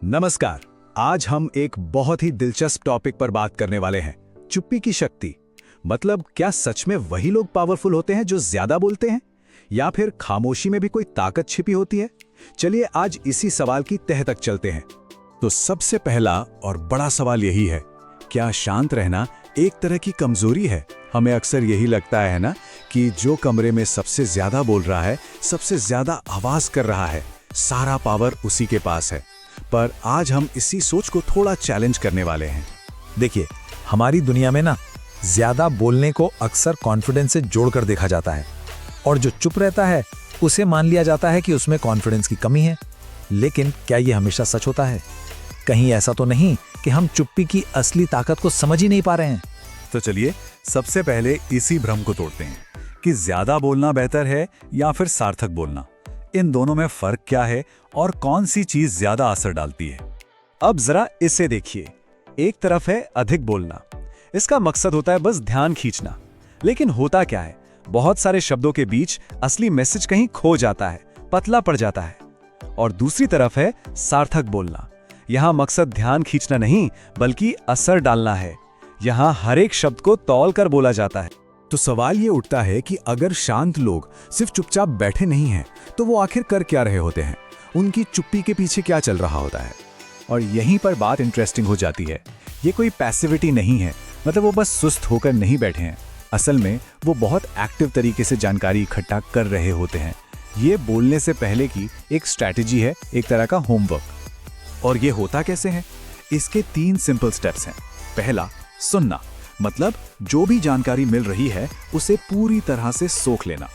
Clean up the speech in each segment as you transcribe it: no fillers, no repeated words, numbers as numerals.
नमस्कार। आज हम एक बहुत ही दिलचस्प टॉपिक पर बात करने वाले हैं, चुप्पी की शक्ति। मतलब क्या सच में वही लोग पावरफुल होते हैं जो ज्यादा बोलते हैं, या फिर खामोशी में भी कोई ताकत छिपी होती है? चलिए आज इसी सवाल की तह तक चलते हैं। तो सबसे पहला और बड़ा सवाल यही है, क्या शांत रहना एक तरह की कमजोरी है? हमें अक्सर यही लगता है ना कि जो कमरे में सबसे ज्यादा बोल रहा है, सबसे ज्यादा आवाज कर रहा है, सारा पावर उसी के पास है। पर आज हम इसी सोच को थोड़ा चैलेंज करने वाले हैं। देखिए, हमारी दुनिया में ना ज्यादा बोलने को अक्सर कॉन्फिडेंस से जोड़कर देखा जाता है, और जो चुप रहता है उसे मान लिया जाता है कि उसमें कॉन्फिडेंस की कमी है। लेकिन क्या ये हमेशा सच होता है? कहीं ऐसा तो नहीं कि हम चुप्पी की असली ताकत को समझ ही नहीं पा रहे हैं? तो चलिए सबसे पहले इसी भ्रम को तोड़ते हैं कि ज्यादा बोलना बेहतर है या फिर सार्थक बोलना। इन दोनों में फर्क क्या है और कौन सी चीज ज्यादा असर डालती है? अब जरा इसे देखिए। एक तरफ है अधिक बोलना, इसका मकसद होता है बस ध्यान खींचना। लेकिन होता क्या है, बहुत सारे शब्दों के बीच असली मैसेज कहीं खो जाता है, पतला पड़ जाता है। और दूसरी तरफ है सार्थक बोलना। यहां मकसद ध्यान खींचना नहीं बल्कि असर डालना है। यहां हर एक शब्द को तौल कर बोला जाता है। तो सवाल ये उठता है कि अगर शांत लोग सिर्फ चुपचाप बैठे नहीं हैं, तो वो आखिर कर क्या रहे होते हैं? उनकी चुप्पी के पीछे क्या चल रहा होता है? और यहीं पर बात इंटरेस्टिंग हो जाती है। ये कोई पैसिविटी नहीं है, मतलब वो बस सुस्त होकर नहीं बैठे हैं। असल में वो बहुत एक्टिव तरीके से जानकारी इकट्ठा कर रहे होते हैं। ये बोलने से पहले की एक स्ट्रैटेजी है, एक तरह का होमवर्क। और ये होता कैसे है? इसके 3 सिंपल स्टेप्स हैं। पहला, सुनना, मतलब जो भी जानकारी मिल रही है उसे पूरी तरह से सोख लेना।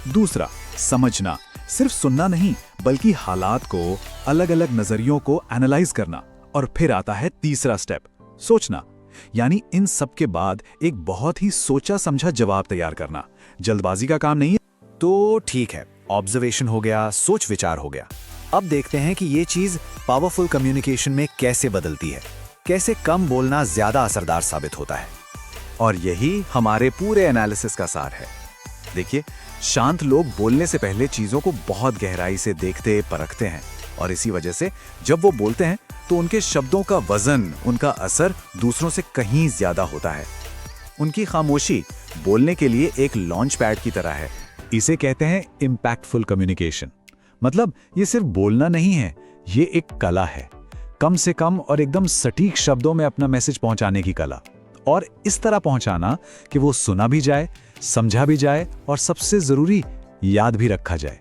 दूसरा, समझना, सिर्फ सुनना नहीं बल्कि हालात को, अलग अलग नजरियों को एनालाइज करना। और फिर आता है तीसरा स्टेप, सोचना, यानी इन सब के बाद एक बहुत ही सोचा समझा जवाब तैयार करना। जल्दबाजी का काम नहीं है। तो ठीक है, ऑब्जर्वेशन हो गया, सोच विचार हो गया। अब देखते हैं कि ये चीज पावरफुल कम्युनिकेशन में कैसे बदलती है, कैसे कम बोलना ज्यादा असरदार साबित होता है। और यही हमारे पूरे एनालिसिस का सार है। देखिए, शांत लोग बोलने से पहले चीजों को बहुत गहराई से देखते परखते हैं, और इसी वजह से जब वो बोलते हैं तो उनके शब्दों का वजन, उनका असर दूसरों से कहीं ज्यादा होता है। उनकी खामोशी बोलने के लिए एक लॉन्च पैड की तरह है। इसे कहते हैं इम्पैक्टफुल कम्युनिकेशन। मतलब ये सिर्फ बोलना नहीं है, ये एक कला है। कम से कम और एकदम सटीक शब्दों में अपना मैसेज पहुंचाने की कला, और इस तरह पहुंचाना कि वो सुना भी जाए, समझा भी जाए और सबसे जरूरी याद भी रखा जाए।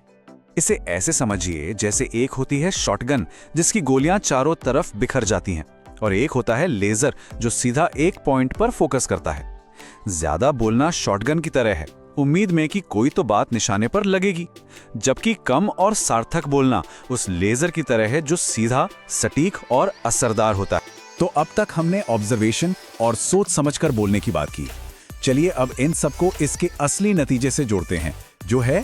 इसे ऐसे समझिए जैसे एक होती है शॉटगन जिसकी गोलियां चारों तरफ बिखर जाती हैं, और एक होता है लेजर जो सीधा एक पॉइंट पर फोकस करता है। ज्यादा बोलना शॉटगन की तरह है, उम्मीद में कि कोई तो बात निशाने पर लगेगी, जबकि कम और सार्थक बोलना उस लेजर की तरह है जो सीधा, सटीक और असरदार होता है। तो अब तक हमने ऑब्जर्वेशन और सोच समझकर बोलने की बात की। चलिए अब इन सबको इसके असली नतीजे से जोड़ते हैं, जो है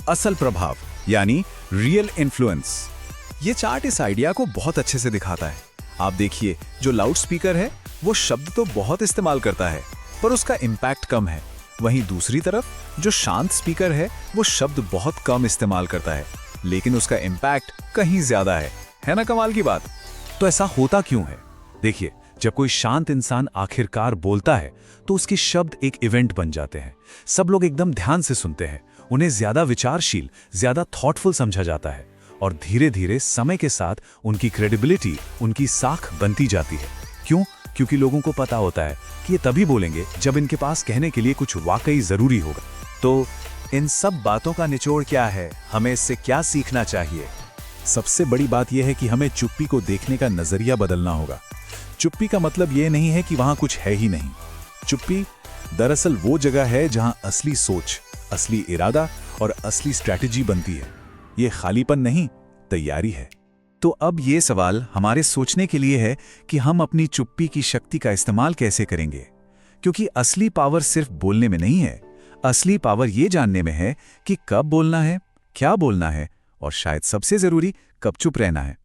असल प्रभाव, यानी रियल इन्फ्लुएंस। ये चार्ट इस आइडिया को बहुत अच्छे से दिखाता है। आप देखिए, जो लाउड स्पीकर है वो शब्द तो बहुत इस्तेमाल करता है, पर उसका इम्पैक्ट कम है। वहीं दूसरी तरफ जो शांत स्पीकर है वो शब्द बहुत कम इस्तेमाल करता है, लेकिन उसका इम्पैक्ट कहीं ज्यादा है ना कमाल की बात? तो ऐसा होता क्यों है? देखिए, जब कोई शांत इंसान आखिरकार बोलता है तो उसके शब्द एक इवेंट बन जाते हैं। सब लोग एकदम ध्यान से सुनते हैं, उन्हें ज्यादा विचारशील, ज्यादा थॉटफुल समझा जाता है, और धीरे धीरे समय के साथ उनकी क्रेडिबिलिटी, उनकी साख बनती जाती है। क्यों? क्योंकि लोगों को पता होता है कि ये तभी बोलेंगे जब इनके पास कहने के लिए कुछ वाकई जरूरी होगा। तो इन सब बातों का निचोड़ क्या है? हमें इससे क्या सीखना चाहिए? सबसे बड़ी बात यह है कि हमें चुप्पी को देखने का नजरिया बदलना होगा। चुप्पी का मतलब यह नहीं है कि वहां कुछ है ही नहीं। चुप्पी दरअसल वो जगह है जहां असली सोच, असली इरादा और असली स्ट्रैटेजी बनती है। ये खालीपन नहीं, तैयारी है। तो अब ये सवाल हमारे सोचने के लिए है कि हम अपनी चुप्पी की शक्ति का इस्तेमाल कैसे करेंगे, क्योंकि असली पावर सिर्फ बोलने में नहीं है। असली पावर ये जानने में है कि कब बोलना है, क्या बोलना है, और शायद सबसे जरूरी, कब चुप रहना है।